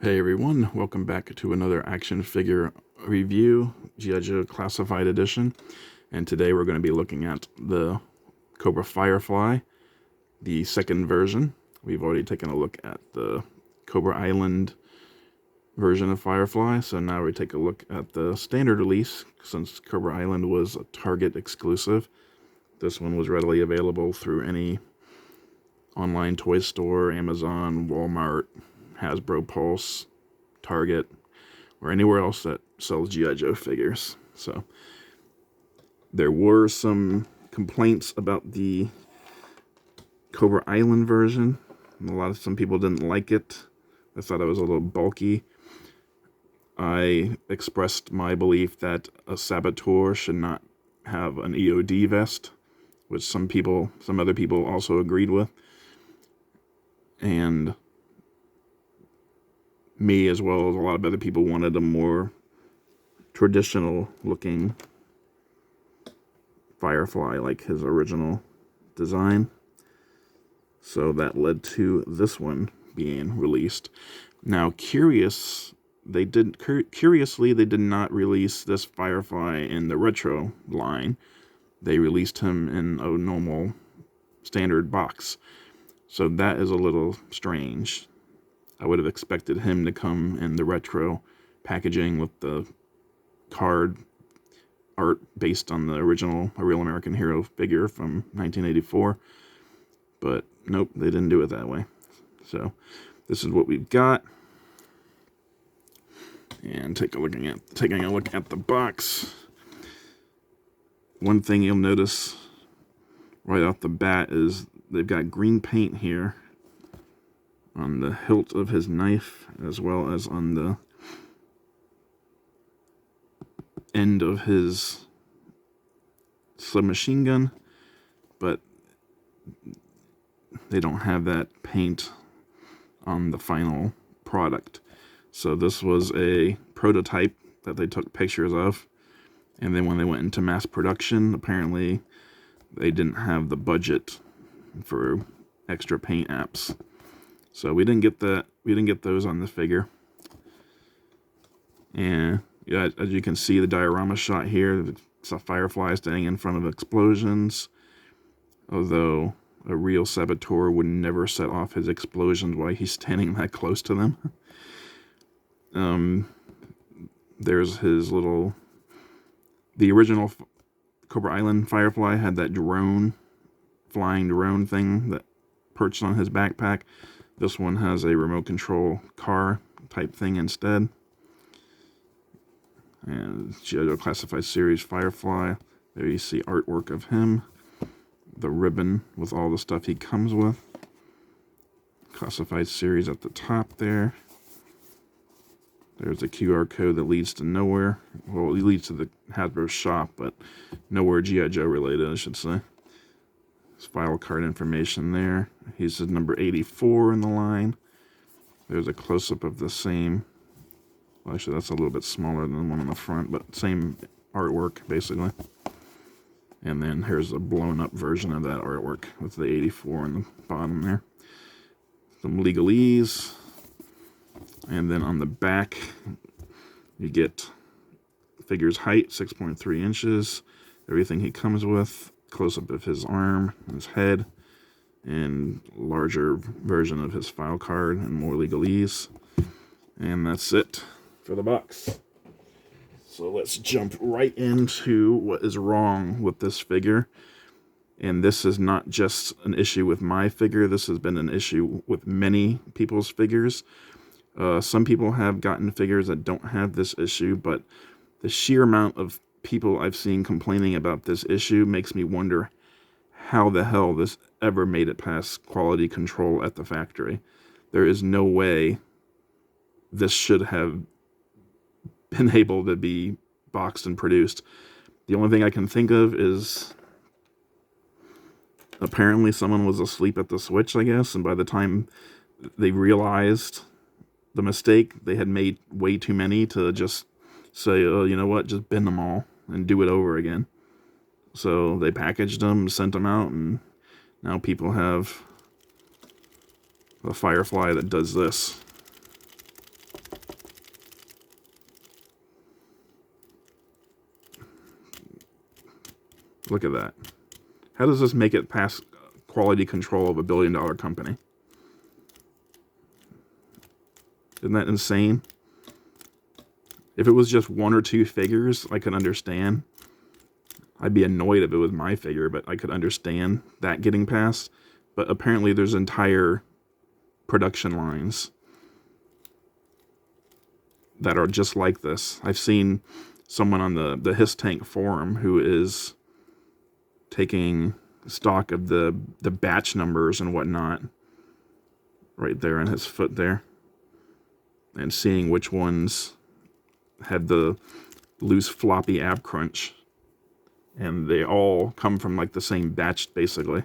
Hey everyone, welcome back to another action figure review, G.I.Joe Classified Edition. And today we're going to be looking at the Cobra Firefly, the second version. We've already taken a look at the Cobra Island version of Firefly, so now we take a look at the standard release. Since Cobra Island was a Target exclusive, this one was readily available through any online toy store, Amazon, Walmart, Hasbro Pulse, Target, or anywhere else that sells G.I. Joe figures. So there were some complaints about the Cobra Island version. Some people didn't like it. I thought it was a little bulky. I expressed my belief that a Saboteur should not have an EOD vest, which some other people also agreed with. And me, as well as a lot of other people, wanted a more traditional looking Firefly like his original design. So that led to this one being released. Now, curiously, they did not release this Firefly in the retro line. They released him in a normal standard box. So that is a little strange. I would have expected him to come in the retro packaging with the card art based on the original A Real American Hero figure from 1984. But nope, they didn't do it that way. So this is what we've got. And taking a look at the box. One thing you'll notice right off the bat is they've got green paint here on the hilt of his knife, as well as on the end of his submachine gun, but they don't have that paint on the final product. So this was a prototype that they took pictures of, and then when they went into mass production, apparently they didn't have the budget for extra paint apps. So we didn't get those on the figure. And yeah, as you can see, the diorama shot here, it's a Firefly standing in front of explosions. Although a real Saboteur would never set off his explosions while he's standing that close to them. There's his the original Cobra Island Firefly had that flying drone thing that perched on his backpack. This one has a remote control car type thing instead. And G.I.Joe Classified Series Firefly. There you see artwork of him. The ribbon with all the stuff he comes with. Classified Series at the top there. There's a QR code that leads to nowhere. Well, it leads to the Hasbro shop, but nowhere G.I. Joe related, I should say. There's file card information there. He's at number 84 in the line. There's a close-up of the same. Well, actually, that's a little bit smaller than the one on the front, but same artwork, basically. And then here's a blown-up version of that artwork with the 84 on the bottom there. Some legalese. And then on the back, you get figure's height, 6.3 inches. Everything he comes with. Close-up of his arm, his head, and larger version of his file card and more legalese. And that's it for the box. So let's jump right into what is wrong with this figure. And this is not just an issue with my figure. This has been an issue with many people's figures. Some people have gotten figures that don't have this issue, but the sheer amount of people I've seen complaining about this issue makes me wonder how the hell this ever made it past quality control at the factory. There is no way this should have been able to be boxed and produced. The only thing I can think of is apparently someone was asleep at the switch, I guess, and by the time they realized the mistake, they had made way too many to just say, oh, you know what, just bin them all and do it over again. So they packaged them, sent them out, and now people have a Firefly that does this. Look at that. How does this make it past quality control of $1 billion company? Isn't that insane? If it was just 1 or 2 figures, I could understand. I'd be annoyed if it was my figure, but I could understand that getting past. But apparently there's entire production lines that are just like this. I've seen someone on the His Tank forum who is taking stock of the batch numbers and whatnot right there on his foot there, and seeing which ones had the loose floppy ab crunch, and they all come from like the same batch basically.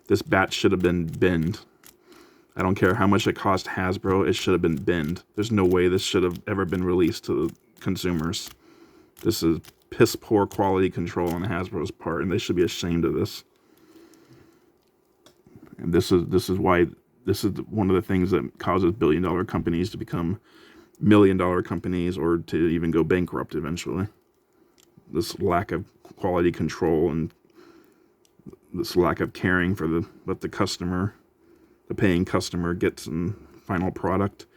This batch should have been binned. I don't care how much it cost Hasbro, it should have been binned. There's no way this should have ever been released to the consumers. This is piss poor quality control on Hasbro's part, and they should be ashamed of this. And this is why this is one of the things that causes $1 billion companies to become $1 million companies, or to even go bankrupt eventually. This lack of quality control and this lack of caring for what the customer, the paying customer, gets in final product.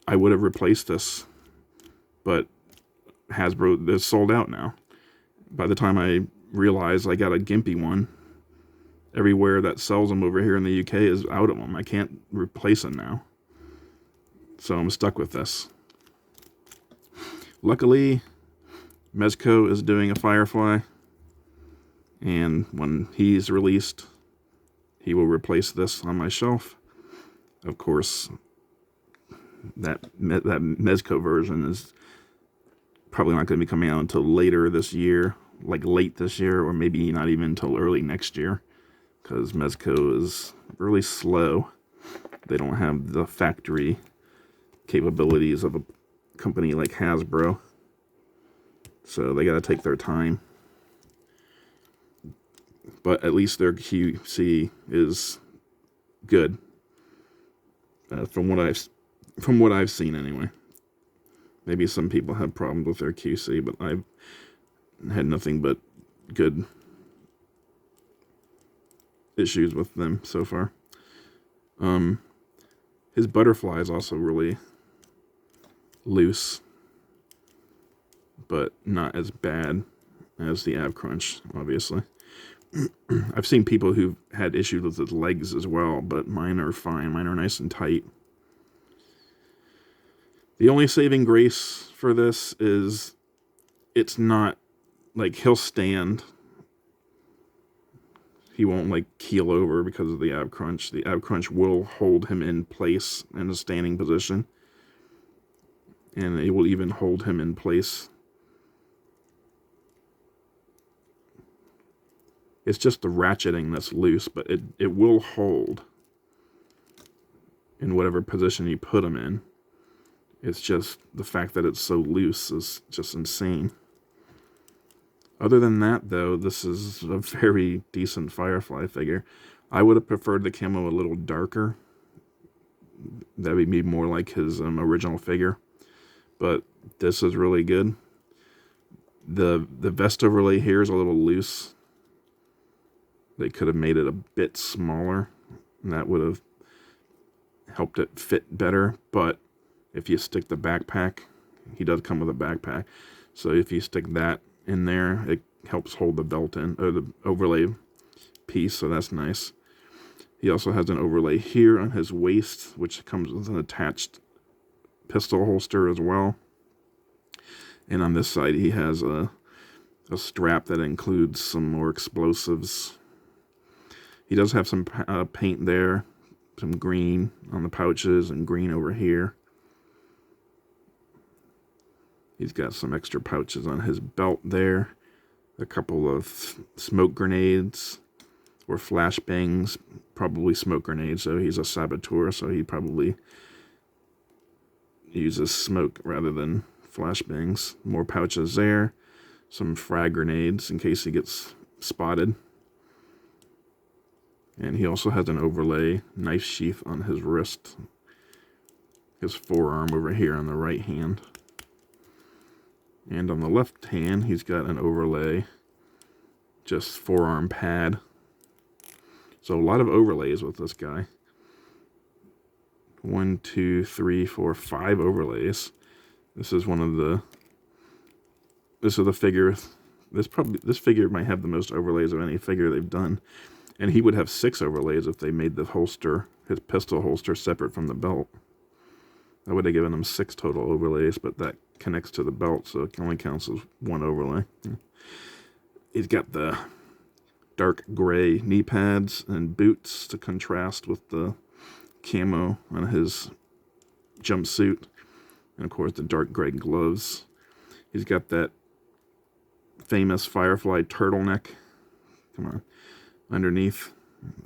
I would have replaced this, but Hasbro is sold out now. By the time I realized I got a gimpy one, everywhere that sells them over here in the UK is out of them. I can't replace them now. So I'm stuck with this. Luckily, Mezco is doing a Firefly, and when he's released, he will replace this on my shelf. Of course, that Mezco version is probably not going to be coming out until later this year, like late this year, or maybe not even until early next year, because Mezco is really slow. They don't have the factory capabilities of a company like Hasbro, so they got to take their time. But at least their QC is good, from what I've seen anyway. Maybe some people have problems with their QC, but I've had nothing but good issues with them so far. His butterfly is also really loose, but not as bad as the ab crunch, obviously. I've seen people who've had issues with his legs as well, but mine are fine. Mine are nice and tight. The only saving grace for this is it's not like he'll stand. He won't like keel over because of the ab crunch. The ab crunch will hold him in place in a standing position, and it will even hold him in place. It's just the ratcheting that's loose, but it will hold in whatever position you put him in. It's just the fact that it's so loose is just insane. Other than that, though, this is a very decent Firefly figure. I would have preferred the camo a little darker. That would be more like his original figure. But this is really good. The vest overlay here is a little loose. They could have made it a bit smaller, and that would have helped it fit better. But if you stick the backpack, he does come with a backpack, so if you stick that in there, it helps hold the belt in, or the overlay piece, so that's nice. He also has an overlay here on his waist, which comes with an attached pistol holster as well. And on this side, he has a strap that includes some more explosives. He does have some paint there, some green on the pouches and green over here. He's got some extra pouches on his belt there. A couple of smoke grenades or flashbangs, probably smoke grenades. So he's a saboteur, so he probably uses smoke rather than flashbangs. More pouches there. Some frag grenades in case he gets spotted. And he also has an overlay knife sheath on his wrist. His forearm over here on the right hand. And on the left hand, he's got an overlay just forearm pad. So a lot of overlays with this guy. 1, 2, 3, 4, 5 overlays. This is one of the. This is the figure. This figure might have the most overlays of any figure they've done, and he would have 6 overlays if they made the holster, his pistol holster, separate from the belt. I would have given him 6 total overlays, but that connects to the belt, so it only counts as 1 overlay. He's got the dark gray knee pads and boots to contrast with the camo on his jumpsuit, and of course the dark gray gloves. He's got that famous Firefly turtleneck, come on, underneath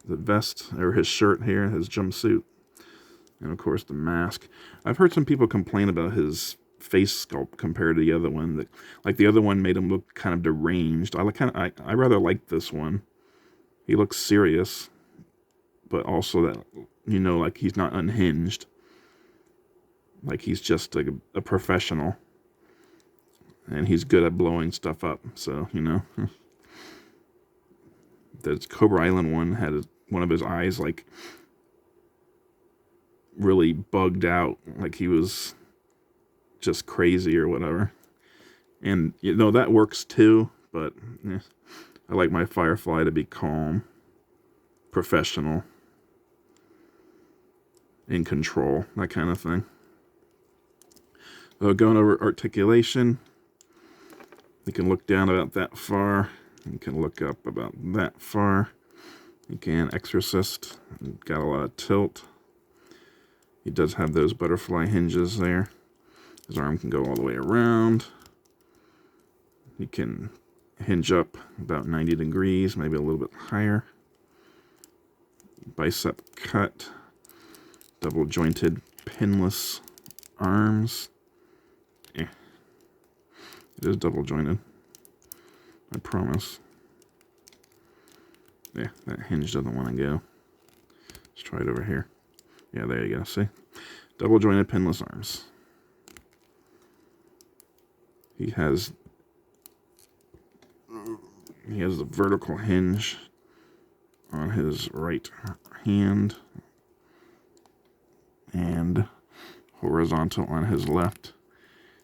the vest, or his shirt here, his jumpsuit, and of course the mask. I've heard some people complain about his face sculpt compared to the other one. That, like, the other one made him look kind of deranged. I rather like this one. He looks serious, but also that, you know, like he's not unhinged. Like he's just a professional. And he's good at blowing stuff up, so, you know. The Cobra Island one had one of his eyes, like, really bugged out. Like he was just crazy or whatever. And, you know, that works too, but I like my Firefly to be calm, professional, in control, that kind of thing. Going over articulation, you can look down about that far. You can look up about that far. You can Exorcist. Got a lot of tilt. He does have those butterfly hinges there. His arm can go all the way around. He can hinge up about 90 degrees, maybe a little bit higher. Bicep cut. Double jointed pinless arms. It is double jointed. I promise. Yeah, that hinge doesn't want to go. Let's try it over here. Yeah, there you go. See? Double jointed pinless arms. He has the vertical hinge on his right hand and horizontal on his left,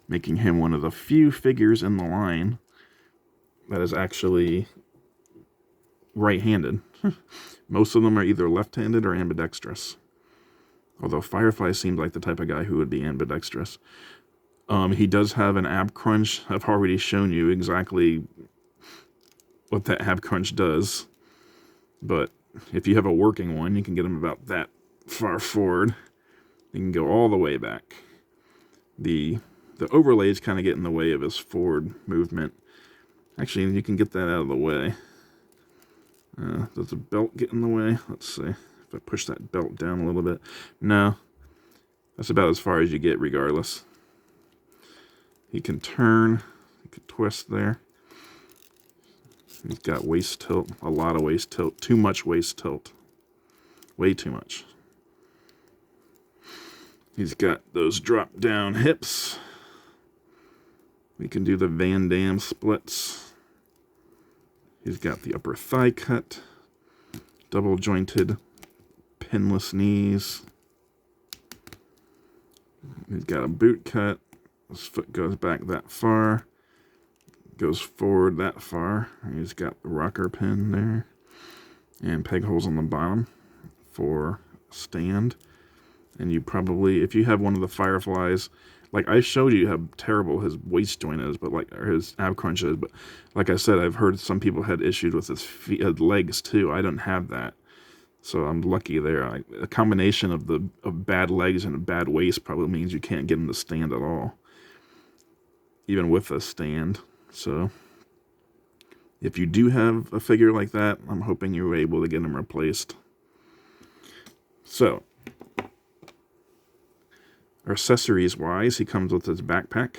making him one of the few figures in the line that is actually right-handed. Most of them are either left-handed or ambidextrous. Although Firefly seems like the type of guy who would be ambidextrous. He does have an ab crunch. I've already shown you exactly what that ab crunch does. But if you have a working one, you can get him about that far forward. You can go all the way back. The overlays kind of get in the way of his forward movement. Actually, you can get that out of the way. Does the belt get in the way? Let's see. If I push that belt down a little bit. No. That's about as far as you get regardless. He can turn. He can twist there. He's got waist tilt. A lot of waist tilt. Too much waist tilt. Way too much. He's got those drop down hips. We can do the Van Damme splits. He's got the upper thigh cut. Double jointed pinless knees. He's got a boot cut. His foot goes back that far. Goes forward that far. He's got the rocker pin there. And peg holes on the bottom for stand. And you probably, if you have one of the Fireflies, like I showed you how terrible his waist joint is, but or his ab crunch is. But like I said, I've heard some people had issues with his legs too. I don't have that, so I'm lucky there. A combination of bad legs and a bad waist probably means you can't get him to stand at all, even with a stand. So if you do have a figure like that, I'm hoping you're able to get him replaced. So, accessories wise, he comes with his backpack.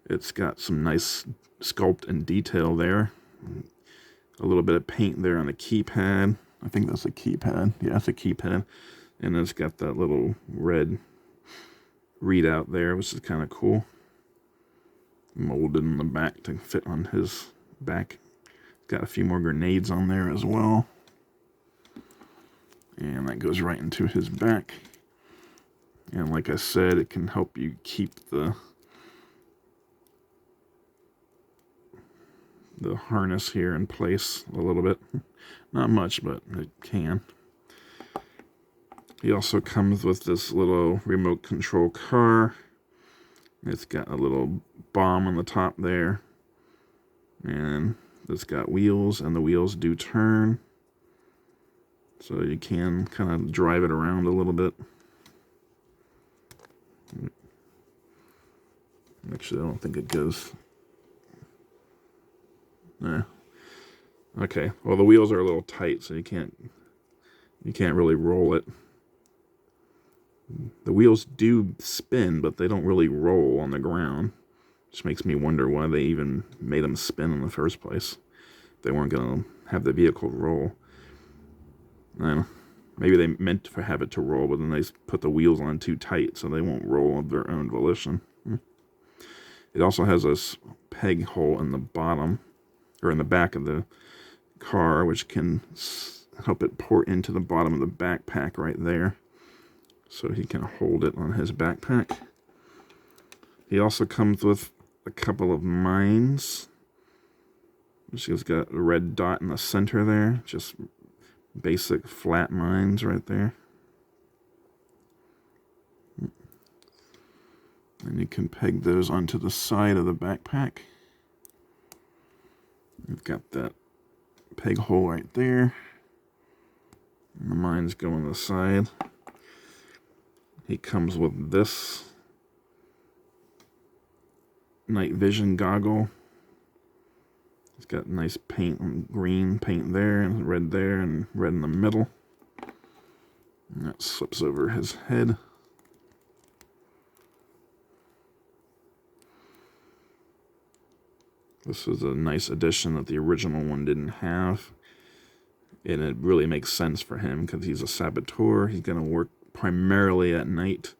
It's got some nice sculpt and detail there. A little bit of paint there on the keypad. I think that's a keypad. Yeah, it's a keypad. And it's got that little red readout there, which is kind of cool. Molded in the back to fit on his back. Got a few more grenades on there as well. And that goes right into his back. And like I said, it can help you keep the harness here in place a little bit. Not much, but it can. He also comes with this little remote control car. It's got a little bomb on the top there. And it's got wheels, and the wheels do turn. So you can kind of drive it around a little bit. Actually, I don't think it goes. Nah. Okay. Well, the wheels are a little tight, so you can't really roll it. The wheels do spin, but they don't really roll on the ground. Which makes me wonder why they even made them spin in the first place. They weren't going to have the vehicle roll. I don't know. Maybe they meant to have it to roll, but then they put the wheels on too tight, so they won't roll of their own volition. It also has this peg hole in the bottom, or in the back of the car, which can help it port into the bottom of the backpack right there. So he can hold it on his backpack. He also comes with a couple of mines. She's got a red dot in the center there. Just basic flat mines right there. And you can peg those onto the side of the backpack. We've got that peg hole right there. And the mines go on the side. He comes with this night vision goggle. It's got nice paint, green paint there, and red there, and red in the middle. And that slips over his head. This is a nice addition that the original one didn't have. And it really makes sense for him because he's a saboteur. He's going to work primarily at night.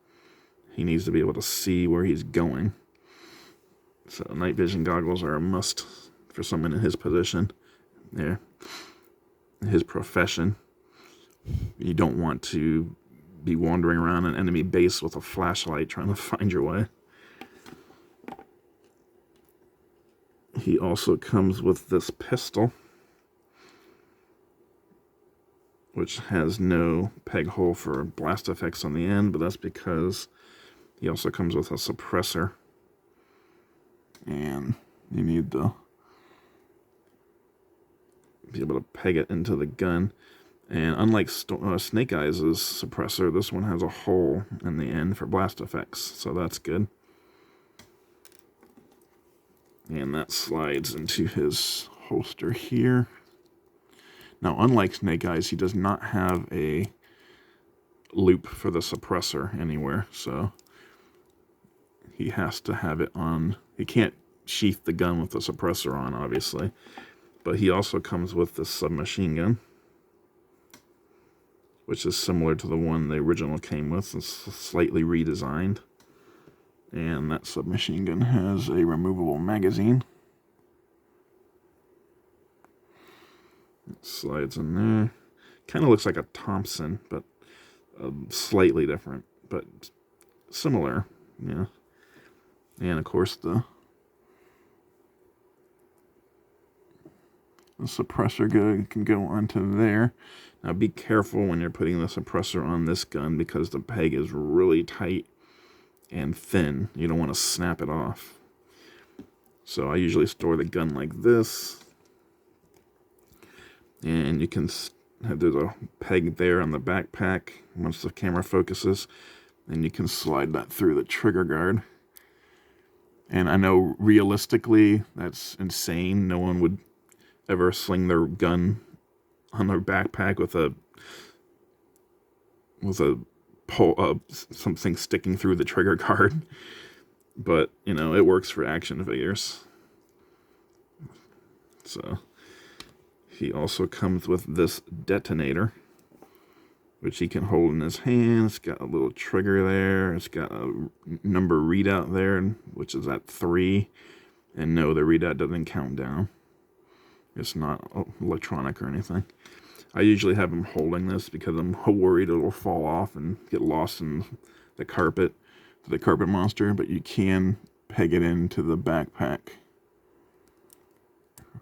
He needs to be able to see where he's going. So night vision goggles are a must for someone in his position. There. His profession. You don't want to be wandering around an enemy base with a flashlight trying to find your way. He also comes with this pistol, which has no peg hole for blast effects on the end, but that's because he also comes with a suppressor. And you need to be able to peg it into the gun. And unlike Snake Eyes' suppressor, this one has a hole in the end for blast effects, so that's good. And that slides into his holster here. Now, unlike Snake Eyes, he does not have a loop for the suppressor anywhere, so he has to have it on. He can't sheath the gun with the suppressor on, obviously. But he also comes with this submachine gun, which is similar to the one the original came with. It's slightly redesigned. And that submachine gun has a removable magazine. It slides in there. Kind of looks like a Thompson, but slightly different, but similar. Yeah. And of course the suppressor can go onto there. Now be careful when you're putting the suppressor on this gun because the peg is really tight and thin. You don't want to snap it off. So I usually store the gun like this. And you can have, there's a peg there on the backpack once the camera focuses. And you can slide that through the trigger guard. And I know realistically that's insane. No one would ever sling their gun on their backpack with a pole, something sticking through the trigger guard. But, you know, it works for action figures. So he also comes with this detonator, which he can hold in his hand. It's got a little trigger there. It's got a number readout there, which is at 3. And no, the readout doesn't count down. It's not electronic or anything. I usually have him holding this because I'm worried it'll fall off and get lost in the carpet, the carpet monster, but you can peg it into the backpack.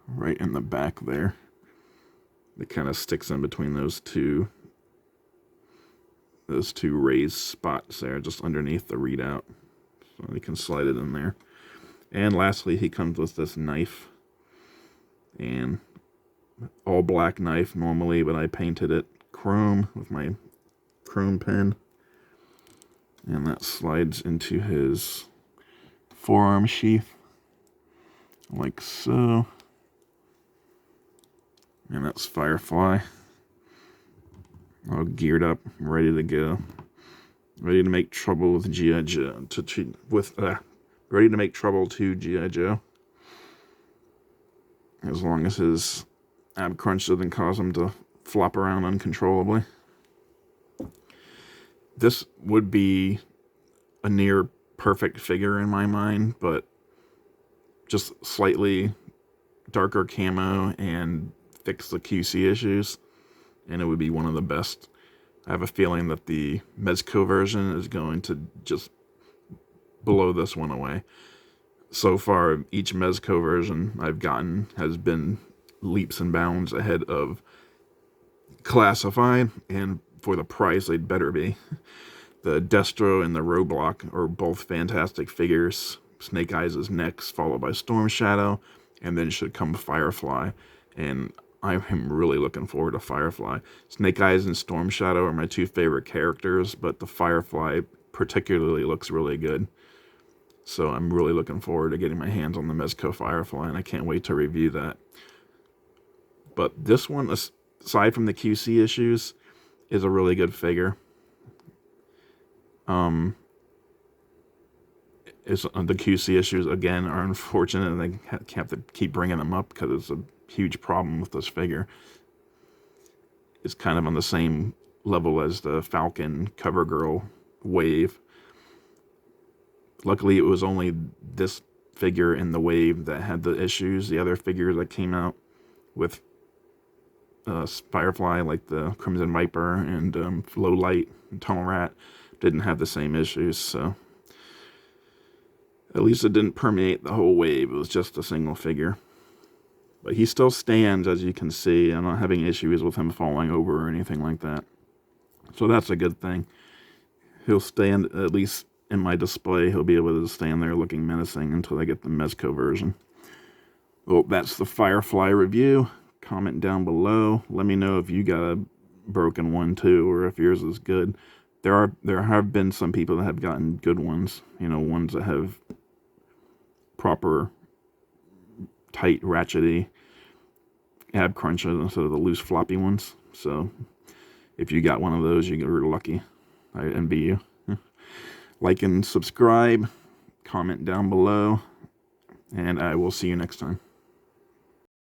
Right in the back there. It kind of sticks in between those two raised spots there, just underneath the readout. So you can slide it in there. And lastly, he comes with this knife. And all black knife normally, but I painted it chrome with my chrome pen. And that slides into his forearm sheath. Like so. And that's Firefly. All geared up, ready to go. Ready to make trouble with G.I.Joe. Ready to make trouble to G.I.Joe. As long as his ab crunch doesn't cause him to flop around uncontrollably. This would be a near perfect figure in my mind, but just slightly darker camo and fix the QC issues, and it would be one of the best. I have a feeling that the Mezco version is going to just blow this one away. So far, each Mezco version I've gotten has been leaps and bounds ahead of Classified, and for the price, they'd better be. The Destro and the Roadblock are both fantastic figures. Snake Eyes is next, followed by Storm Shadow, and then should come Firefly. And I am really looking forward to Firefly. Snake Eyes and Storm Shadow are my two favorite characters, but the Firefly particularly looks really good. So I'm really looking forward to getting my hands on the Mezco Firefly, and I can't wait to review that. But this one, aside from the QC issues, is a really good figure. The QC issues, again, are unfortunate, and they have to keep bringing them up because it's a huge problem with this figure. It's kind of on the same level as the Falcon CoverGirl wave. Luckily, it was only this figure in the wave that had the issues. The other figures that came out with Firefly, like the Crimson Viper and Low Light and Tunnel Rat, didn't have the same issues, so at least it didn't permeate the whole wave. It was just a single figure. But he still stands, as you can see. I'm not having issues with him falling over or anything like that. So that's a good thing. He'll stand, at least in my display, he'll be able to stand there looking menacing until I get the Mezco version. Well, that's the Firefly review. Comment down below. Let me know if you got a broken one too, or if yours is good. There have been some people that have gotten good ones. You know, ones that have proper tight, ratchety ab crunches instead of the loose, floppy ones. So if you got one of those, you're lucky. I envy you. Like and subscribe. Comment down below. And I will see you next time.